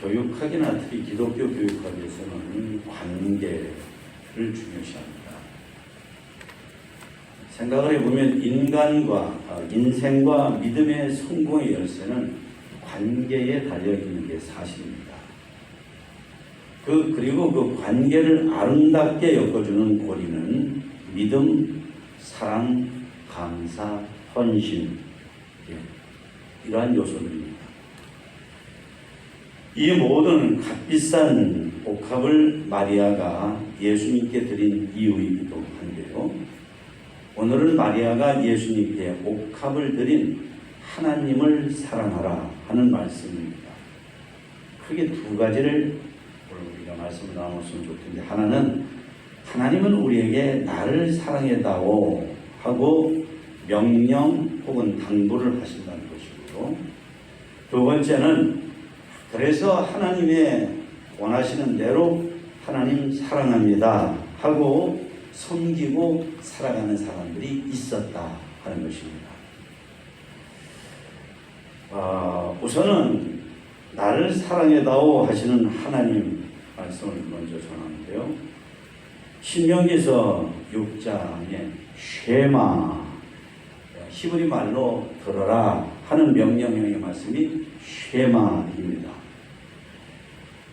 교육학이나 특히 기독교 교육학에서는 관계를 중요시합니다. 생각을 해보면 인생과 믿음의 성공의 열쇠는 관계에 달려있는 게 사실입니다. 그리고 그 관계를 아름답게 엮어주는 고리는 믿음, 사랑, 감사, 헌신, 이러한 요소들입니다. 이 모든 값비싼 옥합을 마리아가 예수님께 드린 이유이기도 한데요. 오늘은 마리아가 예수님께 옥합을 드린 하나님을 사랑하라 하는 말씀입니다. 크게 두 가지를 오늘 우리가 말씀을 나눴으면 좋겠는데, 하나는 하나님은 우리에게 나를 사랑해다오 하고 명령 혹은 당부를 하신다는 것이고요. 두 번째는 그래서 하나님의 원하시는 대로 하나님 사랑합니다 하고 섬기고 살아가는 사람들이 있었다 하는 것입니다. 우선은 나를 사랑해다오 하시는 하나님 말씀을 먼저 전하는데요. 신명기서 6장에 쉐마, 히브리 말로 들어라 하는 명령형의 말씀이 쉐마입니다.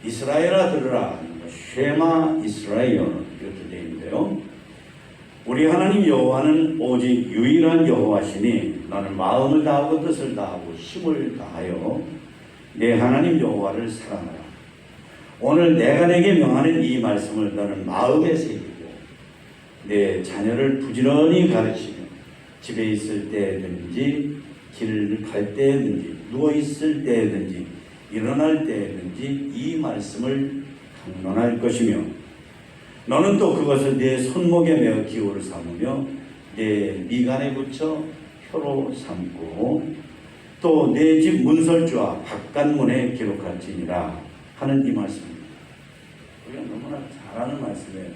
이스라엘아 들으라, 쉐마 이스라엘 이렇게 되어 있는데요. 우리 하나님 여호와는 오직 유일한 여호와시니 너는 마음을 다하고 뜻을 다하고 힘을 다하여 내 하나님 여호와를 사랑하라. 오늘 내가 내게 명하는 이 말씀을 너는 마음에 새기고 내 자녀를 부지런히 가르치며 집에 있을 때든지 길을 갈 때든지 누워 있을 때든지 일어날 때든지 이 말씀을 강론할 것이며 너는 또 그것을 내 손목에 메어 기호를 삼으며 내 미간에 붙여 표로 삼고 또 내 집 문설주와 바깥문에 기록할지니라 하는 이 말씀입니다. 우리가 너무나 잘 아는 말씀에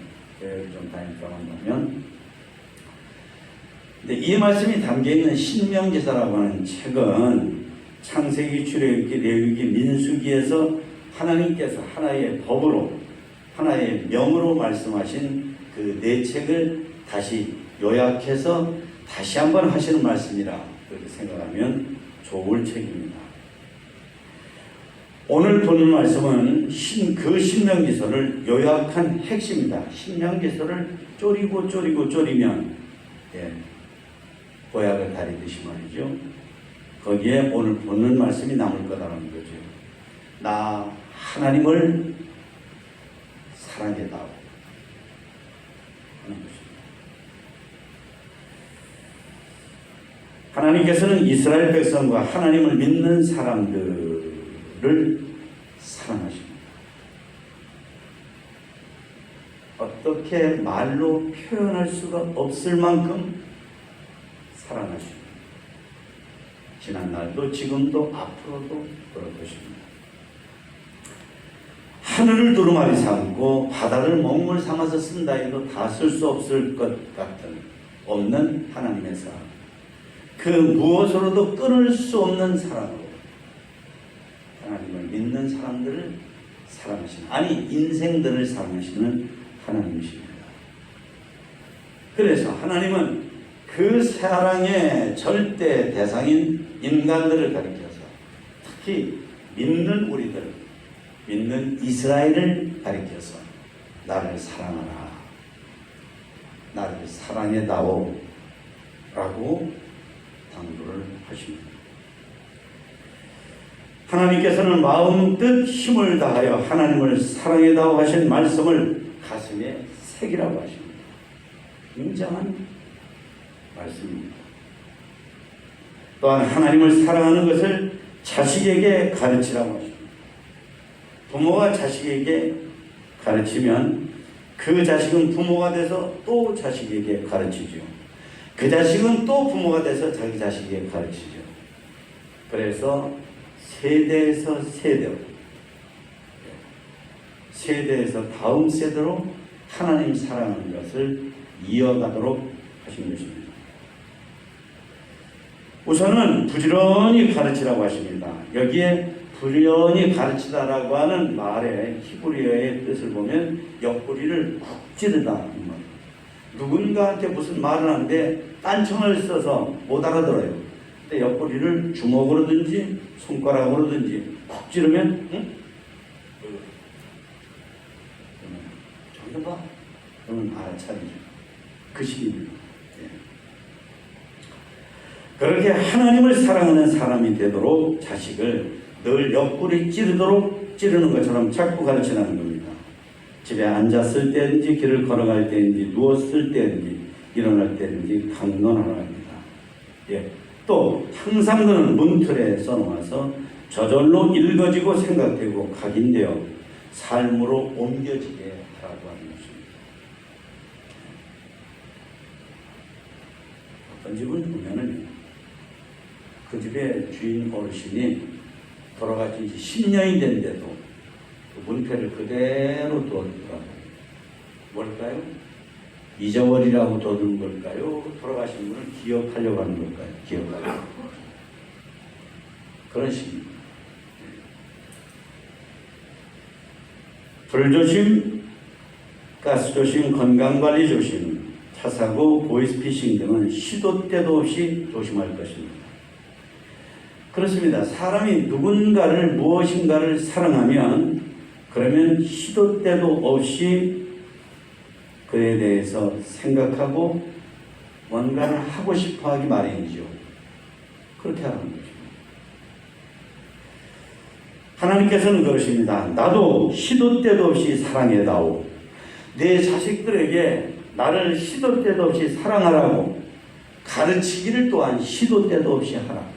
좀 다행스러운다면, 근데 이 말씀이 담겨있는 신명기사라고 하는 책은 창세기, 출애굽기, 레위기, 민수기에서 하나님께서 하나의 법으로 하나의 명으로 말씀하신 그 네 책을 다시 요약해서 다시 한번 하시는 말씀이라 그렇게 생각하면 좋을 책입니다. 오늘 보는 말씀은 그 신명기서를 요약한 핵심이다. 신명기서를 쪼리면 보약을 다리듯이 말이죠. 거기에 오늘 보는 말씀이 남을 거다라는 거죠. 나 하나님을 사랑해다오 하는 것입니다. 하나님께서는 이스라엘 백성과 하나님을 믿는 사람들을 사랑하십니다. 어떻게 말로 표현할 수가 없을 만큼 사랑하십니다. 지난날도 지금도 앞으로도 그럴 것입니다. 하늘을 두루마리 삼고 바다를 먹물 삼아서 쓴다 해도 다 쓸 수 없을 것 같은 없는 하나님의 사랑, 그 무엇으로도 끊을 수 없는 사랑으로 하나님을 믿는 사람들을 사랑하시는, 아니 인생들을 사랑하시는 하나님이십니다. 그래서 하나님은 그 사랑의 절대 대상인 인간들을 가리켜서 특히 믿는 우리들, 믿는 이스라엘을 가리켜서 나를 사랑하라, 나를 사랑해다오 라고 당부를 하십니다. 하나님께서는 마음, 뜻, 힘을 다하여 하나님을 사랑해다오 하신 말씀을 가슴에 새기라고 하십니다. 굉장한 말씀입니다. 또한 하나님을 사랑하는 것을 자식에게 가르치라고 하십니다. 부모가 자식에게 가르치면 그 자식은 부모가 돼서 또 자식에게 가르치죠. 그 자식은 또 부모가 돼서 자기 자식에게 가르치죠. 그래서 세대에서 세대로, 세대에서 다음 세대로 하나님 사랑하는 것을 이어가도록 하신 것입니다. 우선은 부지런히 가르치라고 하십니다. 여기에 부연히 가르치다라고 하는 말의 히브리어의 뜻을 보면 옆구리를 쿡 찌르다. 누군가한테 무슨 말을 하는데 딴청을 써서 못 알아들어요. 근데 옆구리를 주먹으로든지 손가락으로든지 쿡 찌르면 응? 저기 봐. 그러면 알아차리죠. 그 시기입니다. 그렇게 하나님을 사랑하는 사람이 되도록 자식을 늘 옆구리 찌르도록 찌르는 것처럼 자꾸 가르치라는 겁니다. 집에 앉았을 때든지 길을 걸어갈 때든지 누웠을 때든지 일어날 때든지 강론하라 합니다. 예. 또 항상 그는 문틀에 써놓아서 저절로 읽어지고 생각되고 각인되어 삶으로 옮겨지게 하라고 하는 것입니다. 어떤 집을 보면은 그 집의 주인 어르신이 돌아가신 지 10년이 됐는데도 그 문패를 그대로 둬두더라고요. 뭘까요? 잊어버리라고 둬둔 걸까요? 돌아가신 분을 기억하려고 하는 걸까요? 기억하려고. 그런 식입니다. 불조심, 가스조심, 건강관리 조심, 차사고, 보이스피싱 등은 시도 때도 없이 조심할 것입니다. 그렇습니다. 사람이 누군가를 무엇인가를 사랑하면 그러면 시도 때도 없이 그에 대해서 생각하고 뭔가를 하고 싶어 하기 마련이죠. 그렇게 하는 거죠. 하나님께서는 그러십니다. 나도 시도 때도 없이 사랑해다오. 내 자식들에게 나를 시도 때도 없이 사랑하라고 가르치기를 또한 시도 때도 없이 하라.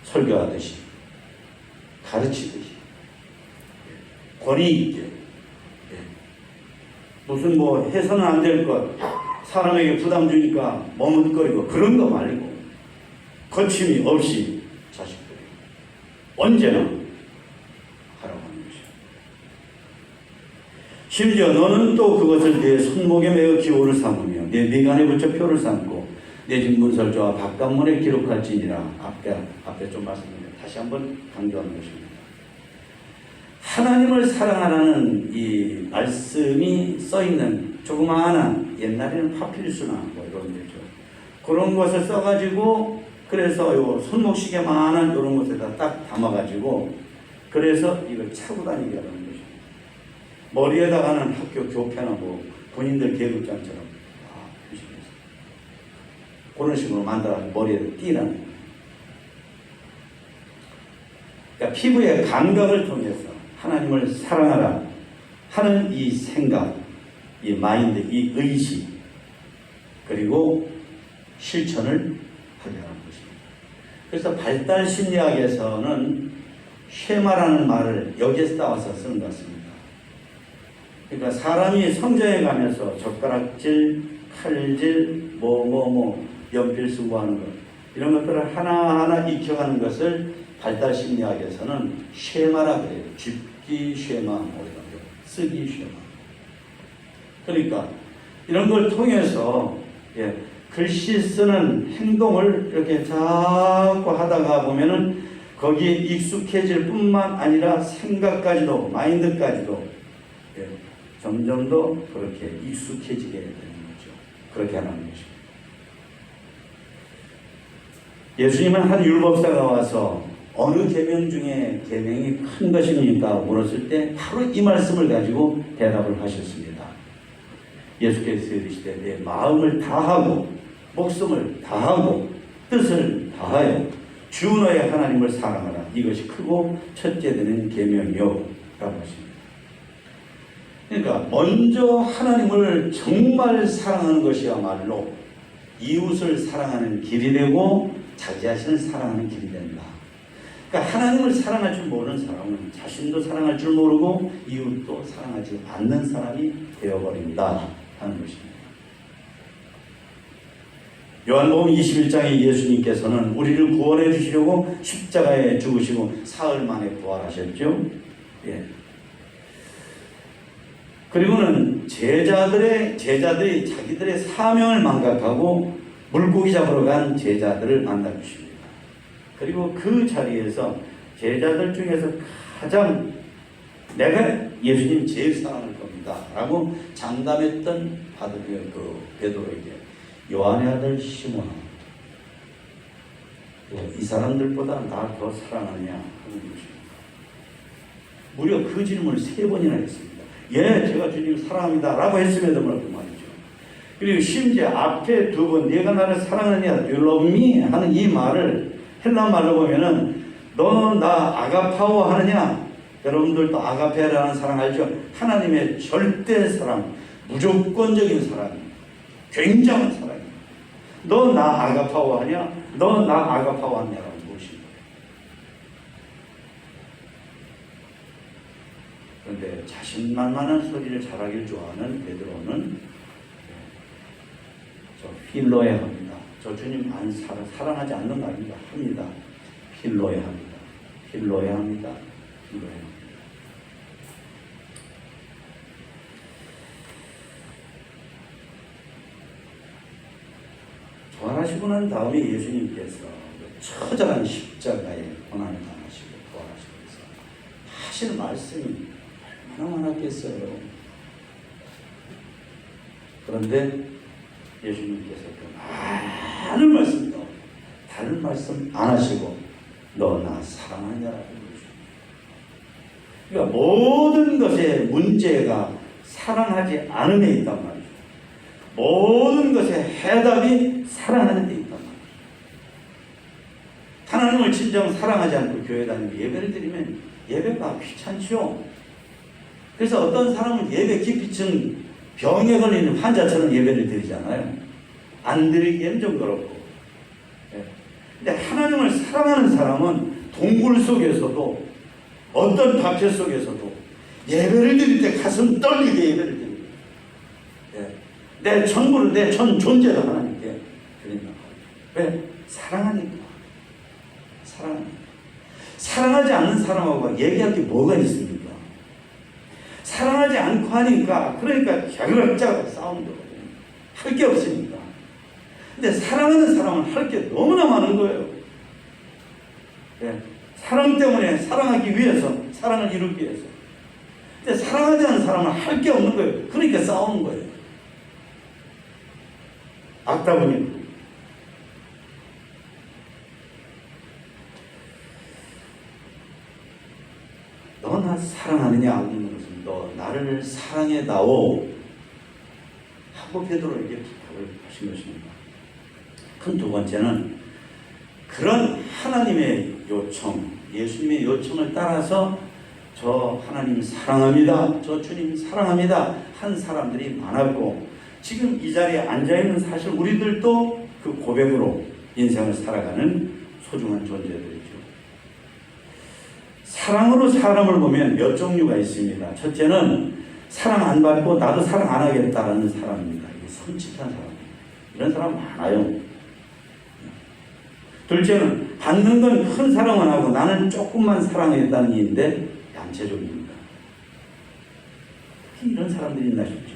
설교하듯이 가르치듯이 권위 있게 무슨 뭐 해서는 안 될 것 사람에게 부담 주니까 머뭇거리고 그런 거 말고 거침이 없이 자식들에게 언제나 하라고 하는 것이죠. 심지어 너는 또 그것을 내 손목에 매어 기호를 삼으며 내 미간에 붙여 표를 삼고 내 집 문설주와 바깥문에 기록할지니라. 앞에 좀 말씀드립니다. 다시 한번 강조하는 것입니다. 하나님을 사랑하라는 이 말씀이 써있는 조그마한 옛날에는 파피루스나 뭐 이런 거죠. 그런 것을 써가지고 그래서 요 손목시계만한 이런 곳에다 딱 담아가지고 그래서 이걸 차고 다니게 하는 것입니다. 머리에다가는 학교 교패나 뭐 본인들 계급장처럼 그런 식으로 만들어서 머리에 띄라는 거예요. 그러니까 피부의 감각을 통해서 하나님을 사랑하라 하는 이 생각, 이 마인드, 이 의식 그리고 실천을 하게 하는 것입니다. 그래서 발달 심리학에서는 쉐마라는 말을 여기에서 따와서 쓰는 것 같습니다. 그러니까 사람이 성장해 가면서 젓가락질, 칼질, 연필 수고하는 것 이런 것들을 하나하나 익혀가는 것을 발달 심리학에서는 쉐마라 그래요. 짚기 쉐마, 쓰기 쉐마. 그러니까 이런 걸 통해서 글씨 쓰는 행동을 이렇게 자꾸 하다가 보면은 거기에 익숙해질 뿐만 아니라 생각까지도 마인드까지도 점점 더 그렇게 익숙해지게 되는 거죠. 그렇게 하는 것입니다. 예수님은 한 율법사가 와서 어느 계명 중에 계명이 큰 것입니까? 물었을 때 바로 이 말씀을 가지고 대답을 하셨습니다. 예수께서 이르시되 내 마음을 다하고 목숨을 다하고 뜻을 다하여 주 너의 하나님을 사랑하라. 이것이 크고 첫째 되는 계명이요 라고 하십니다. 그러니까 먼저 하나님을 정말 사랑하는 것이야말로 이웃을 사랑하는 길이 되고 자기 자신을 사랑하는 길이 된다. 그러니까 하나님을 사랑할 줄 모르는 사람은 자신도 사랑할 줄 모르고 이웃도 사랑하지 않는 사람이 되어버린다 하는 것입니다. 요한복음 21장에 예수님께서는 우리를 구원해 주시려고 십자가에 죽으시고 사흘 만에 부활하셨죠. 그리고는 제자들이 자기들의 사명을 망각하고 물고기 잡으러 간 제자들을 만나 주십니다. 그리고 그 자리에서 제자들 중에서 가장 내가 예수님 제일 사랑할 겁니다 라고 장담했던 그 베드로에게 요한의 아들 시몬아, 이 사람들보다 나 더 사랑하냐 하는 것입니다. 무려 그 질문을 3번이나 했습니다. 예, 제가 주님 사랑합니다 라고 했음에도 불구하고 말이죠. 그리고 심지어 앞에 2번 네가 나를 사랑하느냐 Do you love me? 하는 이 말을 헬라 말로 보면은 너 나 아가파오 하느냐? 여러분들도 아가페라는 사랑 알죠? 하나님의 절대 사랑, 무조건적인 사랑, 굉장한 사랑입니다. 너 나 아가파오 하냐? 너 나 아가파오 하냐라고 물으신 거예요. 그런데 자신만만한 소리를 잘하길 좋아하는 베드로는 저 필로에 합니다. 저 주님 안 사랑하지 않는 거 아닙니다. 합니다. 필로에 합니다. 필로에 합니다. 필로에 합니다. 부활하시고 난 다음에 예수님께서 처절한 십자가에 고난을 당하시고 부활하시고 해서 하실 말씀이 얼마나 많았겠어요. 그런데 예수님께서 그 많은 말씀도 다른 말씀 안 하시고 너 나 사랑하냐라고 그러십니다. 그러니까 모든 것의 문제가 사랑하지 않음에 있단 말이죠. 모든 것의 해답이 사랑하는 데 있단 말이죠. 하나님을 진정 사랑하지 않고 교회 다니고 예배를 드리면 예배가 귀찮죠. 그래서 어떤 사람은 예배 기피증 병에 걸리는 환자처럼 예배를 드리잖아요. 안 드리기엔 좀 그렇고. 근데 하나님을 사랑하는 사람은 동굴 속에서도 어떤 박해 속에서도 예배를 드릴 때 가슴 떨리게 예배를 드립니다. 내 전부를 내 전 존재를 하나님께 드린다. 왜? 사랑하니까. 사랑하지 않는 사람하고 얘기할 게 뭐가 있습니까? 사랑하지 않고 하니까 그러니까 갸그락짜고 싸우는 거거든요. 할 게 없으니까. 근데 사랑하는 사람은 할 게 너무나 많은 거예요. 사랑 때문에 사랑하기 위해서 사랑을 이루기 위해서. 근데 사랑하지 않는 사람은 할 게 없는 거예요. 그러니까 싸우는 거예요. 악다분히. 너 나 사랑하느냐 하는 것은 너 나를 사랑해다오 하고 베드로에게 부탁을 하신 것입니다. 큰 두 번째는 그런 하나님의 요청, 예수님의 요청을 따라서 저 하나님 사랑합니다, 저 주님 사랑합니다 한 사람들이 많았고 지금 이 자리에 앉아있는 사실 우리들도 그 고백으로 인생을 살아가는 소중한 존재들이죠. 사랑으로 사람을 보면 몇 종류가 있습니다. 첫째는 사랑 안 받고 나도 사랑 안 하겠다라는 사람입니다. 이게 섬찟한 사람. 이런 사람 많아요. 둘째는 받는 건 큰 사랑을 하고 나는 조금만 사랑하겠다는 이인데 양체적입니다. 이런 사람들이 있나 싶죠.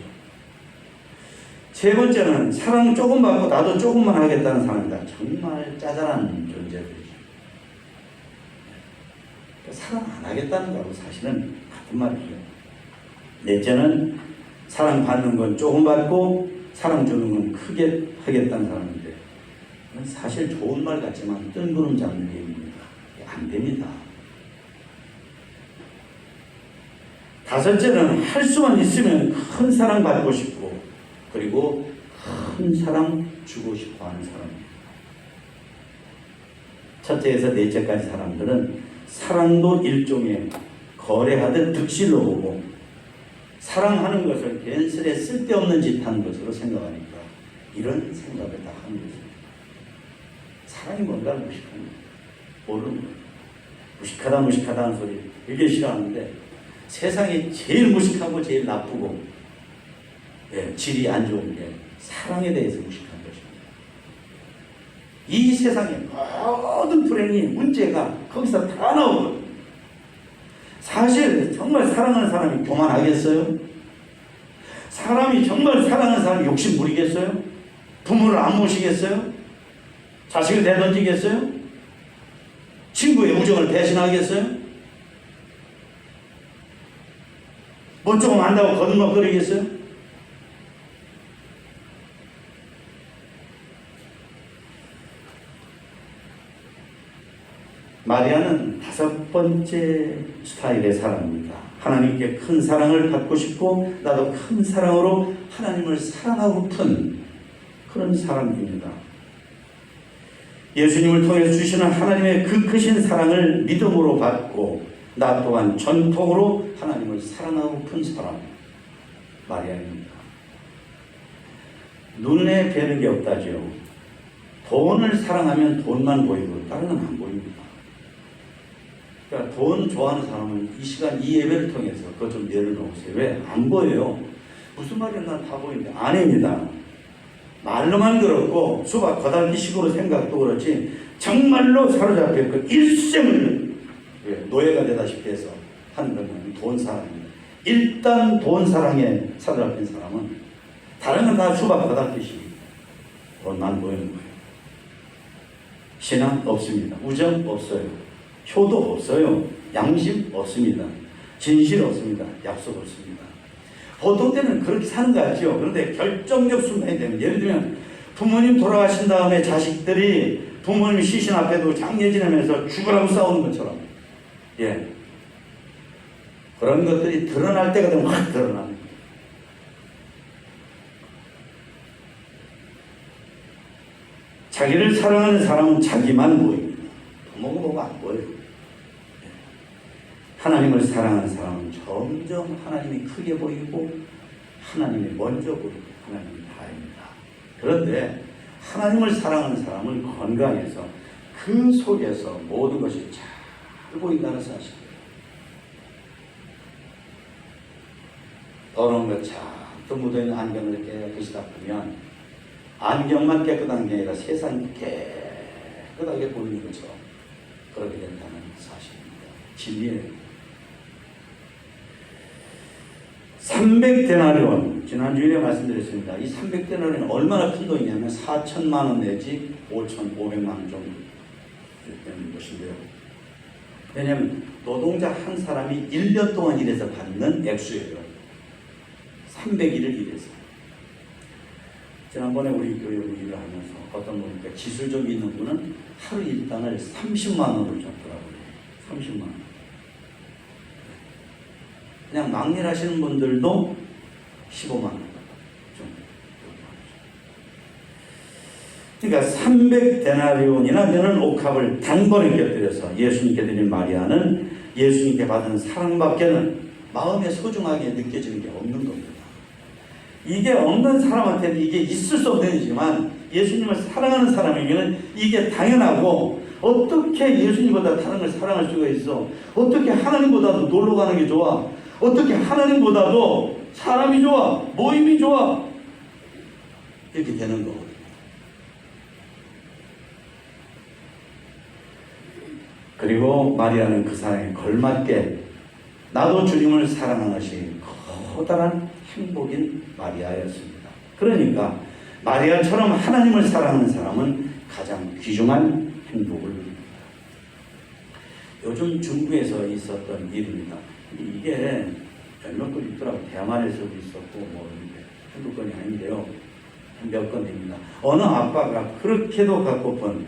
세 번째는 사랑 조금 받고 나도 조금만 하겠다는 사람입니다. 정말 짜잘한 존재들이죠. 사랑 안 하겠다는 거하고 사실은 같은 말이죠. 넷째는 사랑 받는 건 조금 받고 사랑 주는 건 크게 하겠다는 사람인데 사실 좋은 말 같지만 뜬구름 잡는 얘기입니다. 안 됩니다. 다섯째는 할 수만 있으면 큰 사랑 받고 싶고 그리고 큰 사랑 주고 싶어 하는 사람입니다. 첫째에서 넷째까지 사람들은 사랑도 일종의 거래하듯 득실로 보고 사랑하는 것을 괜스레 쓸데없는 짓 하는 것으로 생각하니까 이런 생각을 다 하는 것입니다. 사랑이 뭔가 무식합니다. 모르는 거예요. 무식하다 하는 소리 되게 싫어하는데 세상에 제일 무식하고 제일 나쁘고 질이 안 좋은 게 사랑에 대해서 무식한 것입니다. 이 세상의 모든 불행이 문제가 거기서 다 나오거든요. 사실 정말 사랑하는 사람이 교만하겠어요? 사람이 정말 사랑하는 사람이 욕심 부리겠어요? 부모를 안 모시겠어요? 자식을 내던지겠어요? 친구의 우정을 배신하겠어요? 뭐 조금 안다고 거짓말거리겠어요? 마리아는 5번째 스타일의 사람입니다. 하나님께 큰 사랑을 받고 싶고 나도 큰 사랑으로 하나님을 사랑하고픈 그런 사람입니다. 예수님을 통해서 주시는 하나님의 그 크신 사랑을 믿음으로 받고 나 또한 전통으로 하나님을 사랑하고픈 사람 마리아입니다. 눈에 뵈는 게 없다죠. 돈을 사랑하면 돈만 보이고 다른 건 안 보입니다. 그러니까 돈 좋아하는 사람은 이 시간 이 예배를 통해서 그것 좀 내려놓으세요. 왜? 안 보여요. 무슨 말인지 난 다 보이는데 아닙니다. 말로만 그렇고 수박 거달기식으로 생각도 그렇지 정말로 사로잡혀 그 일생을 노예가 되다시피 해서 하는 것은 돈 사랑입니다. 일단 돈 사랑에 사로잡힌 사람은 다른 건 다 수박 거달기식입니다. 돈만 보이는 거예요. 신앙 없습니다. 우정 없어요. 효도 없어요. 양심 없습니다. 진실 없습니다. 약속 없습니다. 보통 때는 그렇게 사는 거 같죠. 그런데 결정적 순간이 되면 예를 들면 부모님 돌아가신 다음에 자식들이 부모님 시신 앞에도 장례 지내면서 죽으라고 싸우는 것처럼 그런 것들이 드러날 때가 되면 확 드러납니다. 자기를 사랑하는 사람은 자기만 보입니다. 부모가 보고 안 보여요. 하나님을 사랑하는 사람은 점점 하나님이 크게 보이고 하나님이 먼저 보이고 하나님이 다입니다. 그런데 하나님을 사랑하는 사람은 건강해서 그 속에서 모든 것이 잘 보인다는 사실이에요. 더러운 것 잔뜩 묻어있는 안경을 깨끗이 닦으면 안경만 깨끗한 게 아니라 세상이 깨끗하게 보이는 것처럼 그렇게 된다는 사실입니다. 진리예요. 300데나리온 지난주에 말씀드렸습니다. 이 300데나리온은 얼마나 큰 돈이냐면 4천만 원 내지 5,500만 원 정도 되는 것인데요. 왜냐하면 노동자 한 사람이 1년 동안 일해서 받는 액수예요. 300일을 일해서. 지난번에 우리 교회 일을 하면서 어떤 분이 기술적 있는 분은 하루 일당을 30만 원을 줬더라고요. 30만 원. 그냥 막일 하시는 분들도 15만 원 정도. 그러니까 300데나리온이나 되는 옥합을 단번에 곁들여서 예수님께 드린 마리아는 예수님께 받은 사랑밖에는 마음에 소중하게 느껴지는 게 없는 겁니다. 이게 없는 사람한테는 이게 있을 수 없는 일이지만 예수님을 사랑하는 사람에게는 이게 당연하고 어떻게 예수님보다 다른 걸 사랑할 수가 있어? 어떻게 하나님보다도 놀러 가는 게 좋아? 어떻게 하나님보다도 사람이 좋아? 모임이 좋아? 이렇게 되는 거거든요. 그리고 마리아는 그 사랑에 걸맞게 나도 주님을 사랑하는 것이 커다란 행복인 마리아였습니다. 그러니까 마리아처럼 하나님을 사랑하는 사람은 가장 귀중한 행복을 누립니다. 요즘 중부에서 있었던 일입니다. 이게 몇몇 건 있더라고요. 대만에서도 있었고 뭐 한두 건이 아닌데요. 몇 건입니다. 어느 아빠가 그렇게도 갖고픈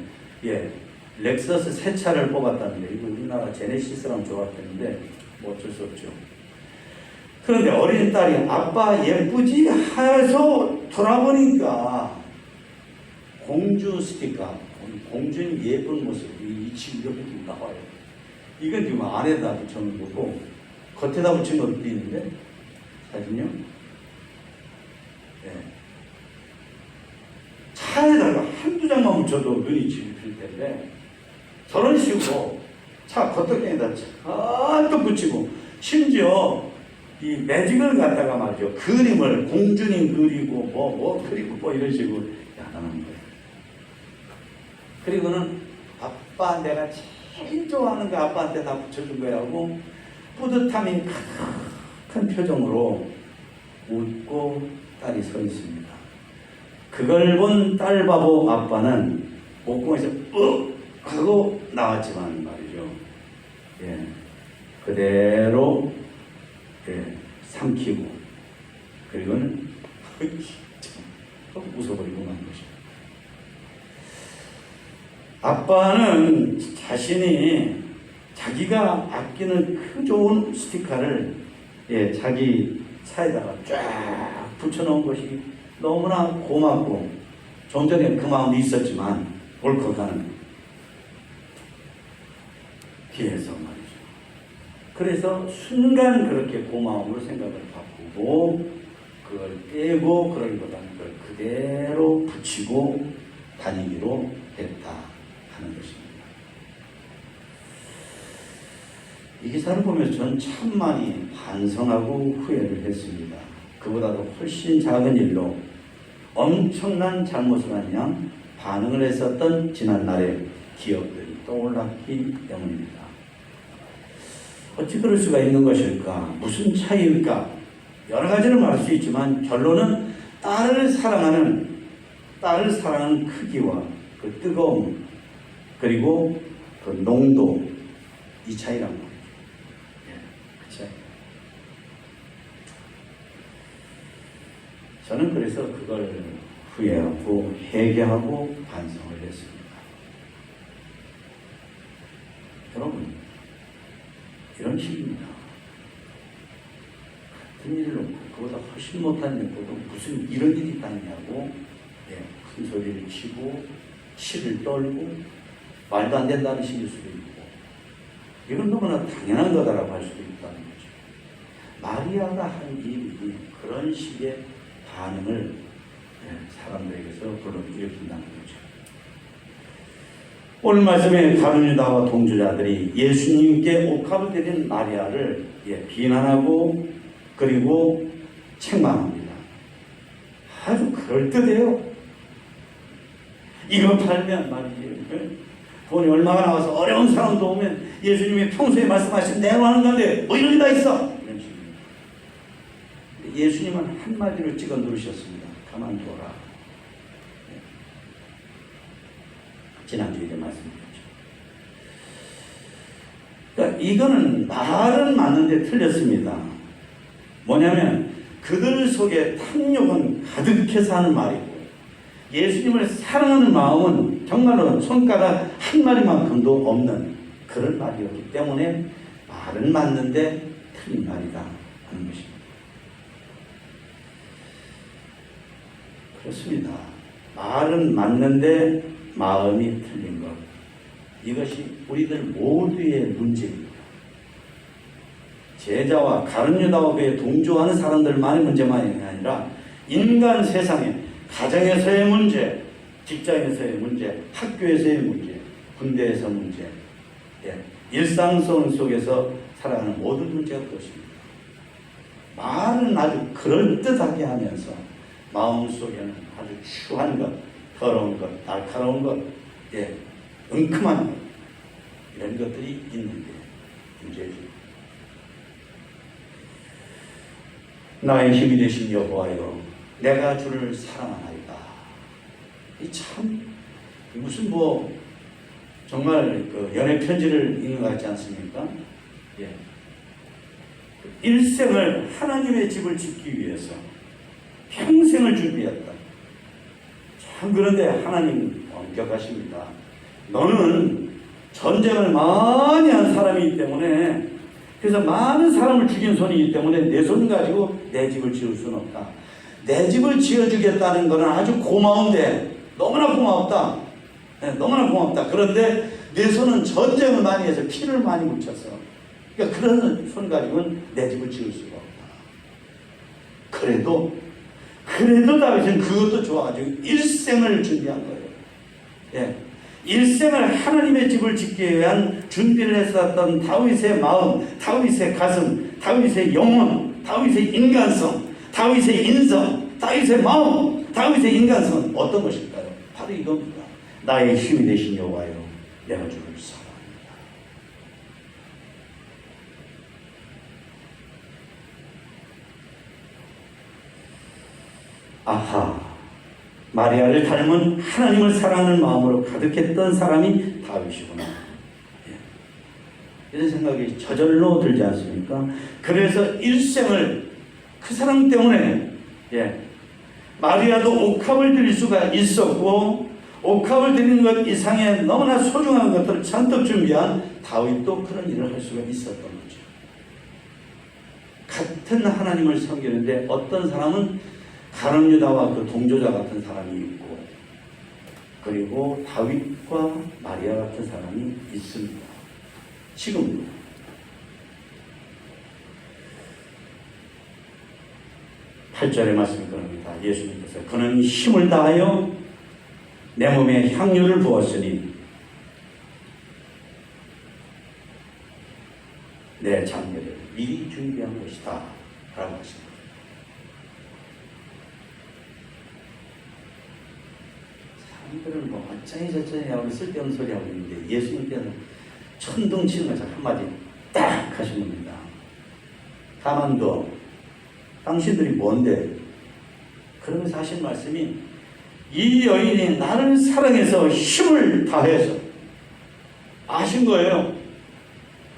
렉서스 새 차를 뽑았다는데 이거 우리나라 제네시스랑 조합했는데 뭐 어쩔 수 없죠. 그런데 어린 딸이 아빠 예쁘지? 해서 돌아보니까 공주 스티커, 공주님 예쁜 모습이 이 친구 이렇게 나와요. 이건 지금 안에다 붙여놓은 거고 겉에다 붙인 것도 있는데 사진요. 차에다가 한두 장만 붙여도 눈이 지필 텐데 저런 식으로 차 겉도경에다 잔뜩 붙이고 심지어 이 매직을 갖다가 말이죠. 그림을 공주님 그리고 뭐 그리고 뭐 이런 식으로 야단하는 거예요. 그리고는 아빠 내가 제일 좋아하는 거 아빠한테 다 붙여준 거야 하고 뿌듯함이 큰 표정으로 웃고 딸이 서 있습니다. 그걸 본 딸 바보 아빠는 목공에서 하고 나왔지만 말이죠. 예, 그대로 삼키고 그리고는 웃어버리고 만 것입니다. 아빠는 자기가 아끼는 그 좋은 스티커를 자기 차에다가 쫙 붙여놓은 것이 너무나 고맙고 좀 전에 그 마음도 있었지만 울컥하는 뒤에서 말이죠. 그래서 순간 그렇게 고마움으로 생각을 바꾸고 그걸 떼고 그러기보다는 그걸 그대로 붙이고 다니기로 했다 하는 것입니다. 이 기사를 보면서 저는 참 많이 반성하고 후회를 했습니다. 그보다도 훨씬 작은 일로 엄청난 잘못을 한 양 반응을 했었던 지난날의 기억들이 떠올랐기 때문입니다. 어찌 그럴 수가 있는 것일까? 무슨 차이일까? 여러 가지를 말할 수 있지만 결론은 딸을 사랑하는 크기와 그 뜨거움 그리고 그 농도 이 차이란 말이죠. 그 차이. 저는 그래서 그걸 후회하고 회개하고 반성을 했습니다. 여러분 이런 식입니다. 같은 일을 놓고 그보다 훨씬 못한 일보다 무슨 이런 일이 있다느냐고 큰 소리를 치고 치를 떨고 말도 안 된다는 식일 수도 있고 이건 너무나 당연한 거다라고 할 수도 있다는 거죠. 마리아가 한 일이 그런 식의 반응을 사람들에게서 불러일으킨다는 거죠. 오늘 말씀에 가룟 유다와 동조자들이 예수님께 옥합을 드린 마리아를 비난하고 그리고 책망합니다. 아주 그럴듯해요. 이거 팔면 말이지 돈이 얼마가 나와서 어려운 사람도 오면 예수님이 평소에 말씀하신 대로 하는 건데 뭐 이런 게 다 있어. 이런 식입니다. 예수님은 한마디로 찍어 누르셨습니다. 가만둬라. 지난주에 말씀드렸죠. 그러니까 이거는 말은 맞는데 틀렸습니다. 뭐냐면 그들 속에 탐욕은 가득해서 하는 말이고 예수님을 사랑하는 마음은 정말로 손가락 한 마리만큼도 없는 그런 말이었기 때문에 말은 맞는데 틀린 말이다 하는 것입니다. 그렇습니다. 말은 맞는데 마음이 틀린 것. 이것이 우리들 모두의 문제입니다. 제자와 가룟 유다와 그에 동조하는 사람들만의 문제만이 아니라 인간 세상에 가정에서의 문제, 직장에서의 문제, 학교에서의 문제, 군대에서 문제, 일상성 속에서 살아가는 모든 문제가 그것입니다. 말은 아주 그럴듯하게 하면서 마음속에는 아주 추한 것, 더러운 것, 날카로운 것, 은큼한 것 이런 것들이 있는데 문제죠. 나의 힘이 되신 여호와여 내가 주를 사랑하나이다. 이 참 무슨 정말 그 연애 편지를 읽는 것 같지 않습니까? 일생을 하나님의 집을 짓기 위해서 평생을 준비했다. 참 그런데 하나님 엄격하십니다. 너는 전쟁을 많이 한 사람이기 때문에 그래서 많은 사람을 죽인 손이기 때문에 내 손 가지고 내 집을 지을 수는 없다. 내 집을 지어주겠다는 것은 아주 고마운데 너무나 고맙다. 너무나 고맙다. 그런데 내 손은 전쟁을 많이 해서 피를 많이 묻혀서 그러니까 그런 손 가지고는 내 집을 지을 수가 없다. 그래도 다윗은 그것도 좋아가지고 일생을 준비한 거예요. 일생을 하나님의 집을 짓기 위한 준비를 했었던 다윗의 마음, 다윗의 가슴, 다윗의 영혼, 다윗의 인간성, 다윗의 인성, 다윗의 마음, 다윗의 인간성은 어떤 것일까요? 바로 이겁니다. 나의 힘이 되신 여호와여 내가 주를 사랑합니다. 아하, 마리아를 닮은 하나님을 사랑하는 마음으로 가득했던 사람이 다윗이구나. 이런 생각이 저절로 들지 않습니까? 그래서 일생을 그 사랑 때문에 마리아도 옥합을 드릴 수가 있었고, 옥합을 드리는 것 이상의 너무나 소중한 것들을 잔뜩 준비한 다윗도 그런 일을 할 수가 있었던 거죠. 같은 하나님을 섬기는데 어떤 사람은 가룟 유다와 그 동조자 같은 사람이 있고, 그리고 다윗과 마리아 같은 사람이 있습니다. 지금도. 8절의 말씀이 그럽니다. 예수님께서 그는 힘을 다하여 내 몸에 향유를 부었으니 내 장례를 미리 준비한 것이다 라고 하십니다. 사람들은 뭐 어쩌니 저쩌니 하고 쓸데없는 소리 하고 있는데 예수님께는 천둥 치는 것을 한마디 딱 하신 겁니다. 가만둬. 당신들이 뭔데? 그러면서 하신 말씀이, 이 여인이 나를 사랑해서 힘을 다해서 아신 거예요.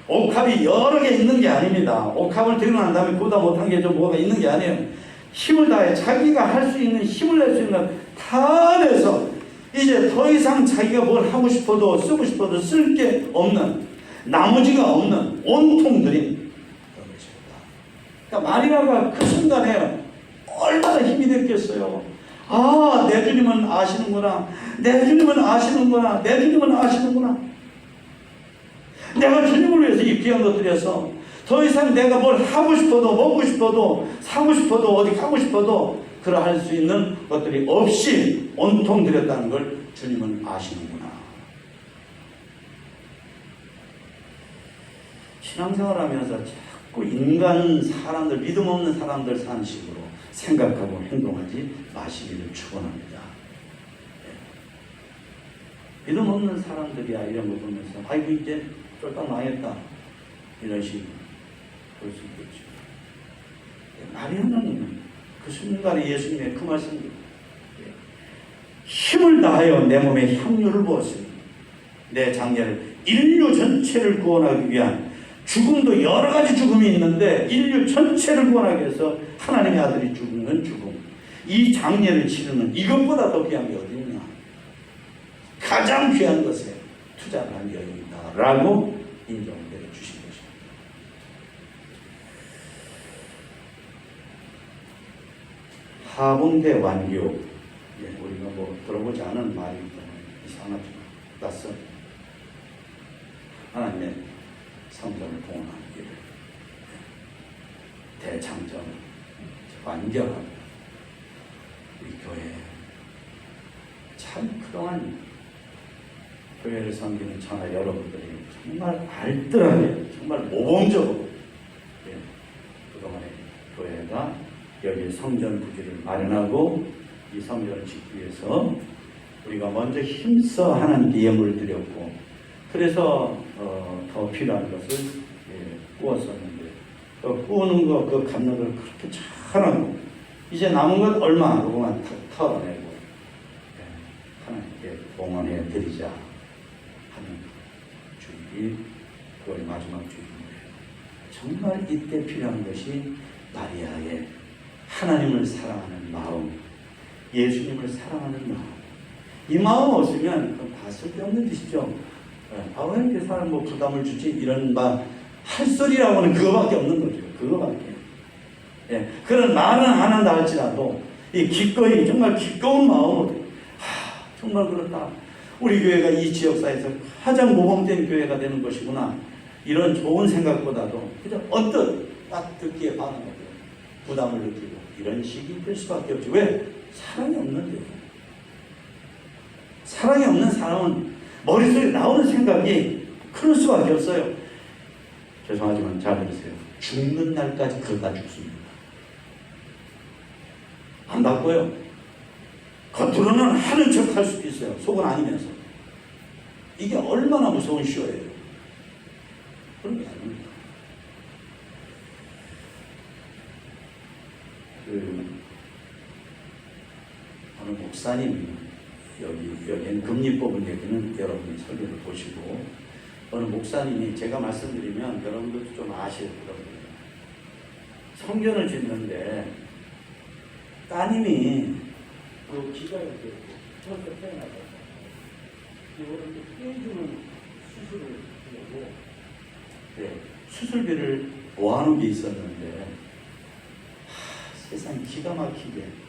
옥합이 여러 개 있는 게 아닙니다. 옥합을 들고 난 다음에 보다 못한 게 좀 뭐가 있는 게 아니에요. 힘을 다해 자기가 할 수 있는, 힘을 낼 수 있는 다 내서 이제 더 이상 자기가 뭘 하고 싶어도 쓰고 싶어도 쓸 게 없는, 나머지가 없는 온통 드린 그런 것입니다. 그러니까 마리아가 그 순간에 얼마나 힘이 됐겠어요. 아, 내 주님은 아시는구나. 내 주님은 아시는구나. 내 주님은 아시는구나. 내가 주님을 위해서 이 귀한 것들이어서 더 이상 내가 뭘 하고 싶어도, 먹고 싶어도, 사고 싶어도, 어디 가고 싶어도 그러할 수 있는 것들이 없이 온통 드렸다는 걸 주님은 아시는구나. 신앙생활 하면서 자꾸 인간 사람들, 믿음 없는 사람들 사는 식으로 생각하고 행동하지 마시기를 축원합니다. 믿음 없는 사람들이야 이런 거 보면서 아이고 이제 쫄딱 망했다 이런 식으로 볼 수 있겠죠. 마리아는 그 순간에 예수님의 그 말씀입니다. 힘을 다하여 내 몸에 향유를 부었으니 내 장례를, 인류 전체를 구원하기 위한, 죽음도 여러 가지 죽음이 있는데 인류 전체를 구원하기 위해서 하나님의 아들이 죽는 죽음, 이 장례를 치르는 이것보다 더 귀한 게 어디 있냐. 가장 귀한 것에 투자를 한 여인이다 라고 인정을 내려주신 것입니다. 하봉대 완교, 우리가 뭐 들어보지 않은 말이기 때문에 이상하지만 낯선 하나님의 성전을 봉헌하는 길, 대창정, 완결한 우리 교회, 참 그동안 교회를 섬기는 청아 여러분들이 정말 알뜰하게, 정말 모범적으로 그동안에 교회가 여기 성전 부지를 마련하고 이 성전을 짓기 위해서 우리가 먼저 힘써 하나님께 예물을 드렸고, 그래서 더 필요한 것을 꾸었었는데 그 꾸는 거, 그 갚는 걸 그렇게 잘하고 이제 남은 것 얼마 그것만 다 털어내고 하나님께 봉헌해 드리자 하는 주일이 9월 마지막 주일인데, 정말 이때 필요한 것이 마리아의 하나님을 사랑하는 마음, 예수님을 사랑하는 마음. 이 마음 없으면 다 쓸데없는 짓이죠. 왜 이렇게 사람 뭐 부담을 주지? 이런 할 소리라고는 그거밖에 없는 거죠. 그거밖에. 그런 말은 안 한다 할지라도 이 기꺼이, 정말 기꺼운 마음으로 정말 그렇다. 우리 교회가 이 지역사에서 가장 모범된 교회가 되는 것이구나. 이런 좋은 생각보다도 그냥 언뜻 딱 듣기에 반하는 거죠. 부담을 느끼고 이런 식이 될 수밖에 없죠. 왜? 사랑이 없는데요. 사랑이 없는 사람은 머릿속에 나오는 생각이 그럴 수밖에 없어요. 죄송하지만 잘 들으세요. 죽는 날까지 그러다 죽습니다. 안 바꿔요. 겉으로는 하는 척 할 수도 있어요. 속은 아니면서. 이게 얼마나 무서운 쇼예요. 그런 게 아닙니다. 어느 목사님이 여기엔 금리 뽑은 얘기는 여러분이 설교를 보시고 어느 목사님이 제가 말씀드리면 여러분들도 좀 아실 거거든요. 성전을 짓는데 따님이 그 기가 이렇게 벌써 태어나서 이거를 떼주는 수술을 하려고 수술비를 모아놓은 게 있었는데 세상 기가 막히게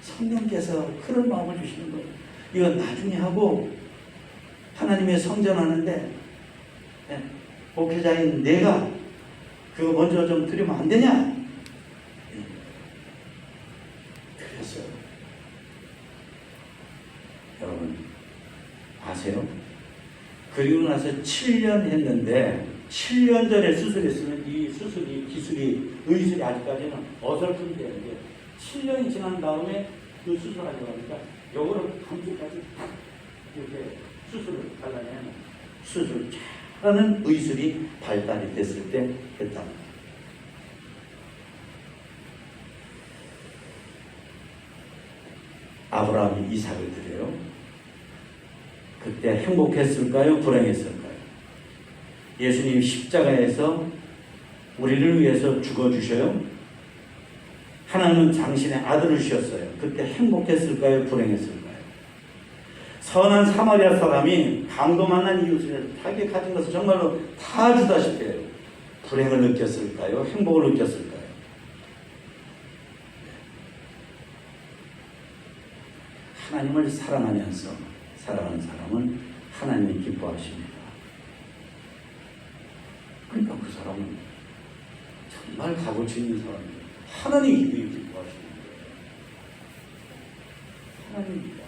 성령께서 그런 마음을 주시는 거예요. 이건 나중에 하고 하나님의 성전하는데 목회자인 내가 그거 먼저 좀 드리면 안 되냐? 그래서 여러분 아세요? 그리고 나서 7년 했는데 7년 전에 수술했으면 이 수술이 기술이 의술이 아직까지는 어설픈 데인데 7년이 지난 다음에 그 수술하려고 하니까 요거를 감기까지 딱 이렇게 수술을 잘라내면 수술 잘하는 의술이 발달이 됐을 때 했다. 아브라함이 이삭을 드려요. 그때 행복했을까요? 불행했을까요? 예수님이 십자가에서 우리를 위해서 죽어주셔요. 하나님은 당신의 아들을 주셨어요. 그때 행복했을까요? 불행했을까요? 선한 사마리아 사람이 강도 만난 이웃을 자기 가진 것을 정말로 다 주다시피 해요. 불행을 느꼈을까요? 행복을 느꼈을까요? 하나님을 사랑하면서 살아가는 사람은 하나님이 기뻐하십니다. 그러니까 그 사람은 정말 값어치 있는 사람이에요. 하나님이 기뻐하시는 거예요. 하나님입니다.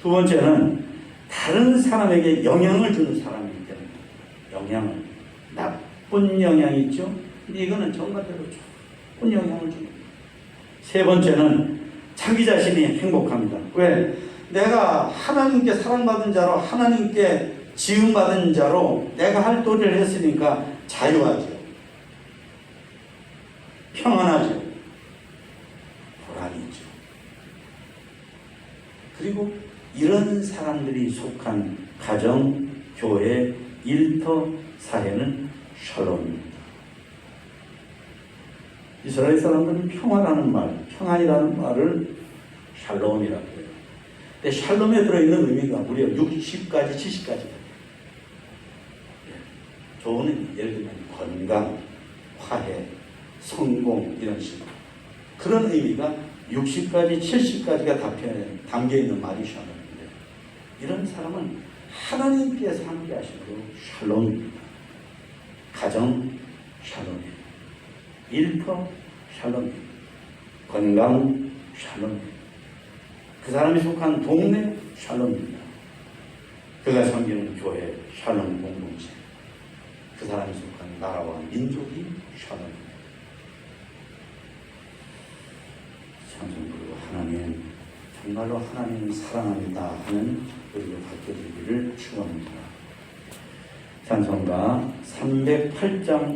두 번째는 다른 사람에게 영향을 주는 사람이기 때문에 영향을 나쁜 영향이 있죠. 근데 이거는 정말대로 좋은 영향을 줍니다. 세 번째는 자기 자신이 행복합니다. 왜? 내가 하나님께 사랑받은 자로 하나님께 지음받은 자로 내가 할 도리를 했으니까 자유하죠. 평안하죠. 보람이 있죠. 그리고 이런 사람들이 속한 가정, 교회, 일터, 사회는 샬롬입니다. 이스라엘 사람들은 평화라는 말, 평안이라는 말을 샬롬이라고 해요. 근데 샬롬에 들어있는 의미가 무려 60가지, 70가지. 좋은 의미, 예를 들면 건강, 화해, 성공 이런 식으로. 그런 의미가 60가지, 70가지가 담겨있는 말이 샬롬인데 이런 사람은 하나님께서 함께 하심으로 샬롬입니다. 가정 샬롬입니다. 일터 샬롬입니다. 건강 샬롬입니다. 그 사람이 속한 동네 샬롬입니다. 그가 섬기는 교회 샬롬 공동체, 그 사람이 속한 나라와 민족이 샬롬입니다. 찬송부로 하나님, 정말로 하나님을 사랑합니다 하는 우리가 갖게 되기를 축원합니다. 찬송가 308장